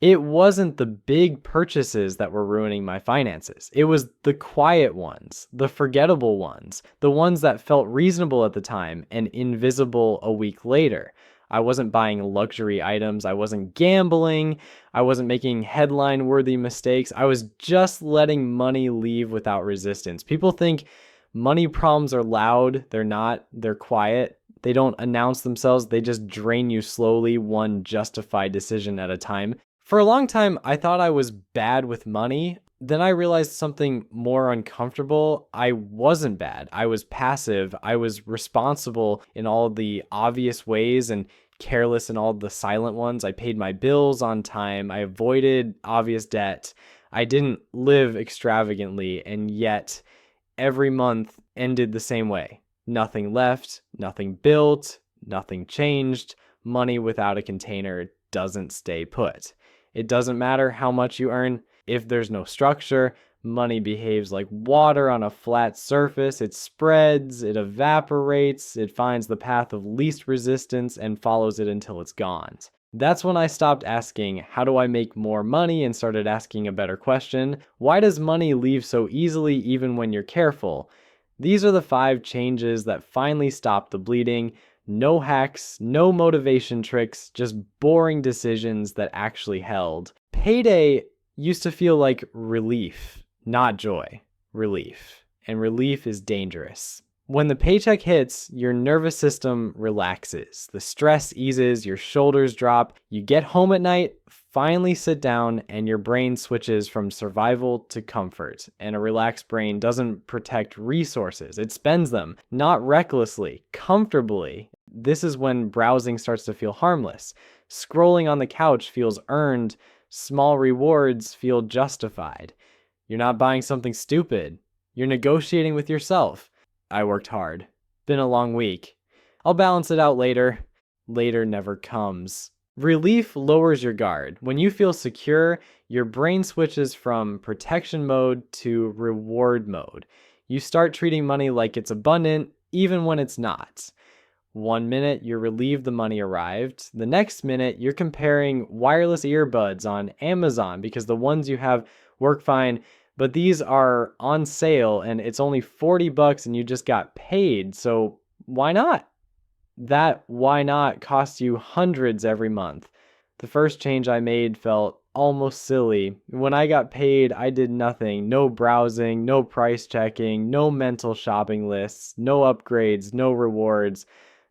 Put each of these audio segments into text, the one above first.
It wasn't the big purchases that were ruining my finances. It was the quiet ones, the forgettable ones, the ones that felt reasonable at the time and invisible a week later. I wasn't buying luxury items. I wasn't gambling. I wasn't making headline-worthy mistakes. I was just letting money leave without resistance. People think money problems are loud. They're not. They're quiet. They don't announce themselves. They just drain you slowly, one justified decision at a time. For a long time, I thought I was bad with money. Then I realized something more uncomfortable. I wasn't bad. I was passive. I was responsible in all the obvious ways and careless in all the silent ones. I paid my bills on time. I avoided obvious debt. I didn't live extravagantly, and yet every month ended the same way. Nothing left, nothing built, nothing changed. Money without a container doesn't stay put. It doesn't matter how much you earn. If there's no structure, money behaves like water on a flat surface. It spreads, it evaporates, it finds the path of least resistance and follows it until it's gone. That's when I stopped asking, how do I make more money, and started asking a better question. Why does money leave so easily even when you're careful? These are the 5 changes that finally stopped the bleeding. No hacks, no motivation tricks, just boring decisions that actually held. Payday used to feel like relief, not joy. Relief. And relief is dangerous. When the paycheck hits, your nervous system relaxes. The stress eases, your shoulders drop. You get home at night, finally sit down, and your brain switches from survival to comfort. And a relaxed brain doesn't protect resources. It spends them, not recklessly, comfortably. This is when browsing starts to feel harmless. Scrolling on the couch feels earned. Small rewards feel justified. You're not buying something stupid. You're negotiating with yourself. I worked hard. Been a long week. I'll balance it out later. Later never comes. Relief lowers your guard. When you feel secure, your brain switches from protection mode to reward mode. You start treating money like it's abundant, even when it's not. One minute, you're relieved the money arrived. The next minute, you're comparing wireless earbuds on Amazon because the ones you have work fine, but these are on sale and it's only $40 and you just got paid. So why not? That why not costs you hundreds every month. The first change I made felt almost silly. When I got paid, I did nothing. No browsing, no price checking, no mental shopping lists, no upgrades, no rewards.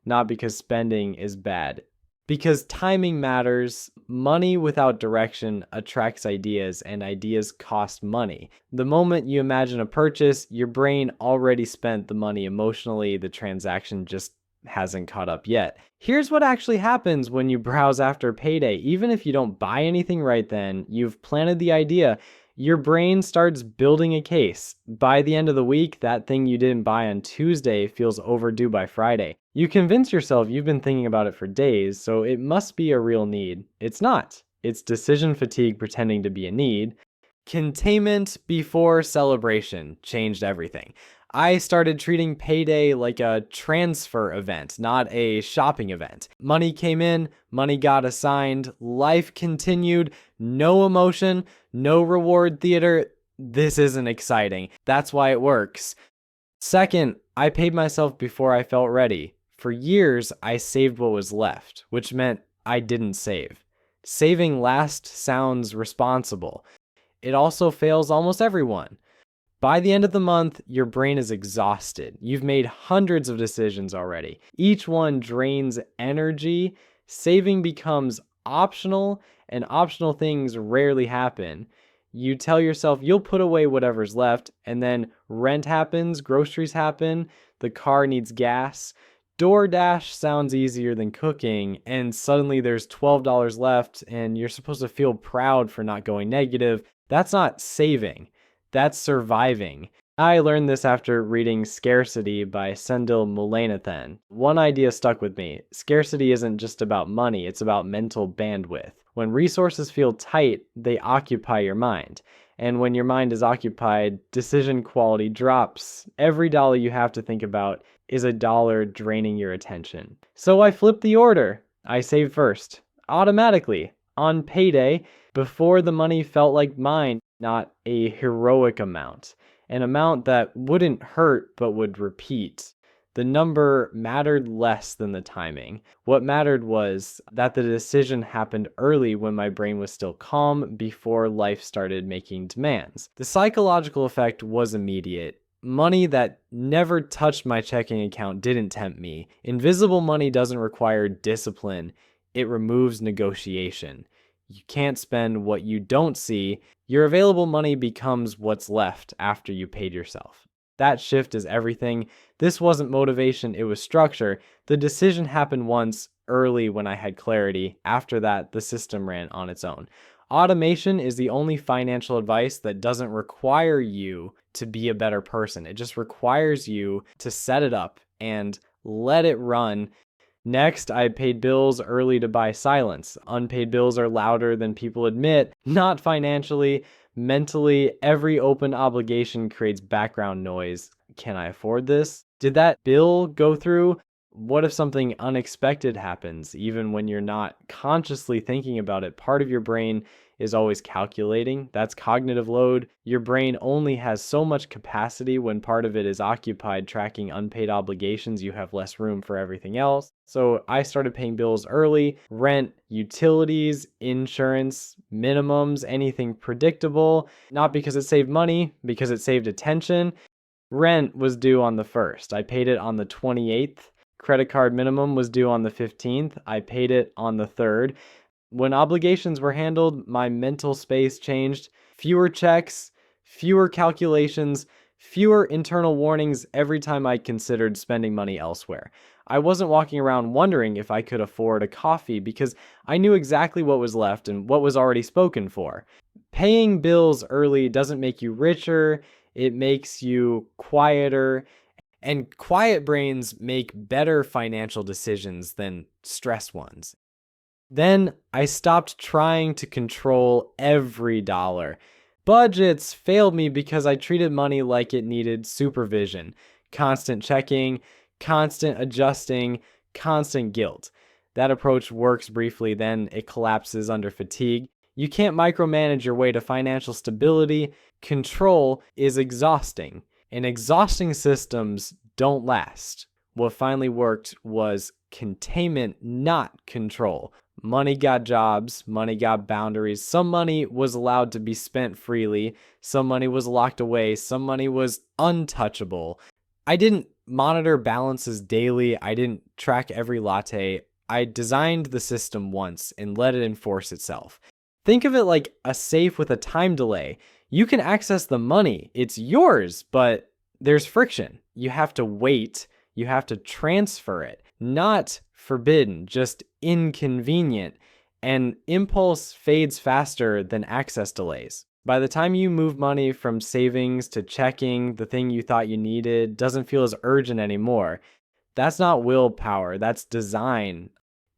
Not because spending is bad. Because timing matters. Money without direction attracts ideas, and ideas cost money. The moment you imagine a purchase, your brain already spent the money emotionally. The transaction just hasn't caught up yet. Here's what actually happens when you browse after payday. Even if you don't buy anything right then, you've planted the idea. Your brain starts building a case. By the end of the week, that thing you didn't buy on Tuesday feels overdue by Friday. You convince yourself you've been thinking about it for days, so it must be a real need. It's not. It's decision fatigue pretending to be a need. Containment before celebration changed everything. I started treating payday like a transfer event, not a shopping event. Money came in, money got assigned, life continued, no emotion, no reward theater. This isn't exciting. That's why it works. Second, I paid myself before I felt ready. For years, I saved what was left, which meant I didn't save. Saving last sounds responsible. It also fails almost everyone. By the end of the month, your brain is exhausted. You've made hundreds of decisions already. Each one drains energy. Saving becomes optional, and optional things rarely happen. You tell yourself you'll put away whatever's left, and then rent happens, groceries happen, the car needs gas. DoorDash sounds easier than cooking, and suddenly there's $12 left, and you're supposed to feel proud for not going negative. That's not saving. That's surviving. I learned this after reading Scarcity by Sendhil Mullainathan. One idea stuck with me. Scarcity isn't just about money, it's about mental bandwidth. When resources feel tight, they occupy your mind. And when your mind is occupied, decision quality drops. Every dollar you have to think about is a dollar draining your attention. So I flipped the order. I saved first. Automatically. on payday, before the money felt like mine, not a heroic amount, an amount that wouldn't hurt but would repeat. The number mattered less than the timing. What mattered was that the decision happened early when my brain was still calm before life started making demands. The psychological effect was immediate. Money that never touched my checking account didn't tempt me. Invisible money doesn't require discipline. It removes negotiation. You can't spend what you don't see. Your available money becomes what's left after you paid yourself. That shift is everything. This wasn't motivation, it was structure. The decision happened once, early when I had clarity. After that, the system ran on its own. Automation is the only financial advice that doesn't require you to be a better person. It just requires you to set it up and let it run. Next, I paid bills early to buy silence. Unpaid bills are louder than people admit, not financially. Mentally, every open obligation creates background noise. Can I afford this? Did that bill go through? What if something unexpected happens, even when you're not consciously thinking about it? Part of your brain is always calculating. That's cognitive load. Your brain only has so much capacity. When part of it is occupied tracking unpaid obligations, you have less room for everything else. So I started paying bills early: rent, utilities, insurance, minimums, anything predictable. Not because it saved money, because it saved attention. Rent was due on the 1st. I paid it on the 28th. Credit card minimum was due on the 15th. I paid it on the 3rd. When obligations were handled, my mental space changed. Fewer checks, fewer calculations, fewer internal warnings every time I considered spending money elsewhere. I wasn't walking around wondering if I could afford a coffee because I knew exactly what was left and what was already spoken for. Paying bills early doesn't make you richer, it makes you quieter. And quiet brains make better financial decisions than stress ones. Then I stopped trying to control every dollar. Budgets failed me because I treated money like it needed supervision, constant checking, constant adjusting, constant guilt. That approach works briefly, then it collapses under fatigue. You can't micromanage your way to financial stability. Control is exhausting, and exhausting systems don't last. What finally worked was containment, not control. Money got jobs, money got boundaries. Some money was allowed to be spent freely, some money was locked away, some money was untouchable. I didn't monitor balances daily, I didn't track every latte. I designed the system once and let it enforce itself. Think of it like a safe with a time delay. You can access the money, it's yours, but there's friction. You have to wait, you have to transfer it. Not forbidden, just inconvenient. And impulse fades faster than access delays. By the time you move money from savings to checking, the thing you thought you needed doesn't feel as urgent anymore. That's not willpower, that's design.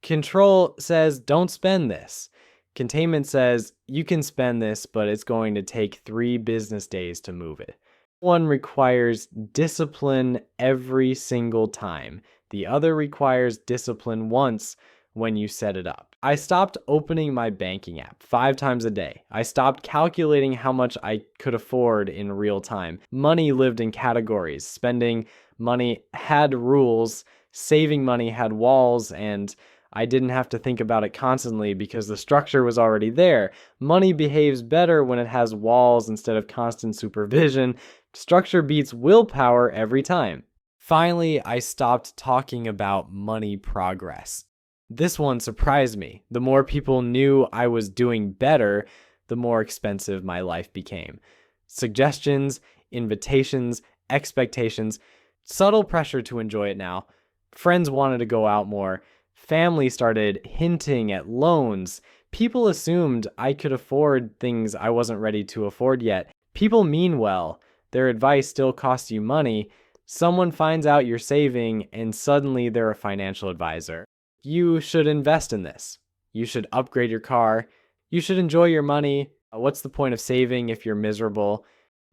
Control says, don't spend this. Containment says, you can spend this, but it's going to take 3 business days to move it. One requires discipline every single time. The other requires discipline once when you set it up. I stopped opening my banking app 5 times a day. I stopped calculating how much I could afford in real time. Money lived in categories. Spending money had rules. Saving money had walls, and I didn't have to think about it constantly because the structure was already there. Money behaves better when it has walls instead of constant supervision. Structure beats willpower every time. Finally, I stopped talking about money progress. This one surprised me. The more people knew I was doing better, the more expensive my life became. Suggestions, invitations, expectations, subtle pressure to enjoy it now. Friends wanted to go out more. Family started hinting at loans. People assumed I could afford things I wasn't ready to afford yet. People mean well. Their advice still costs you money. Someone finds out you're saving, and suddenly they're a financial advisor. You should invest in this. You should upgrade your car. You should enjoy your money. What's the point of saving if you're miserable?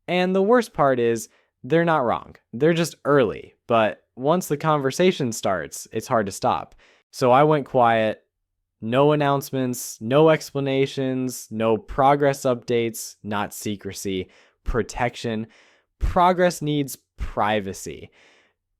And the worst part is, they're not wrong. They're just early. But once the conversation starts, it's hard to stop. So I went quiet. No announcements, no explanations, no progress updates, not secrecy, protection. Progress needs privacy.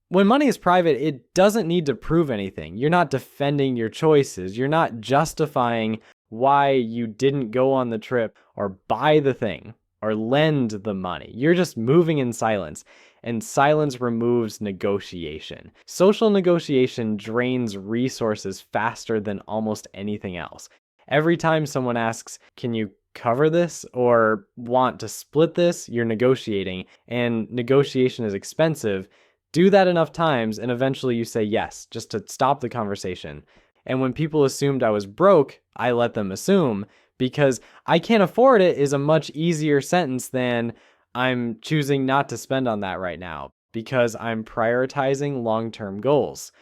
When money is private, it doesn't need to prove anything. You're not defending your choices. You're not justifying why you didn't go on the trip or buy the thing or lend the money. You're just moving in silence, and silence removes negotiation. Social negotiation drains resources faster than almost anything else. Every time someone asks, "Can you cover this?" or "Want to split this?" you're negotiating, and negotiation is expensive. Do that enough times, and eventually you say yes, just to stop the conversation. And when people assumed I was broke, I let them assume, because "I can't afford it" is a much easier sentence than "I'm choosing not to spend on that right now because I'm prioritizing long-term goals."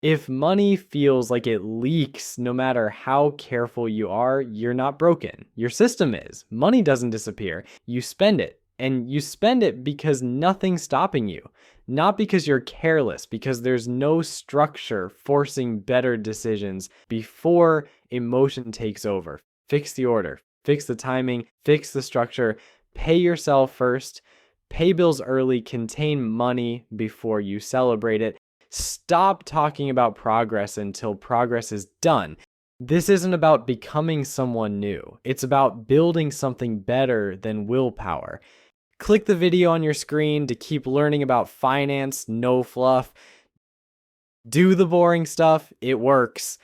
If money feels like it leaks no matter how careful you are, you're not broken. Your system is. Money doesn't disappear. You spend it. And you spend it because nothing's stopping you. Not because you're careless, because there's no structure forcing better decisions before emotion takes over. Fix the order, fix the timing, fix the structure, pay yourself first, pay bills early, contain money before you celebrate it. Stop talking about progress until progress is done. This isn't about becoming someone new. It's about building something better than willpower. Click the video on your screen to keep learning about finance, no fluff. Do the boring stuff, it works.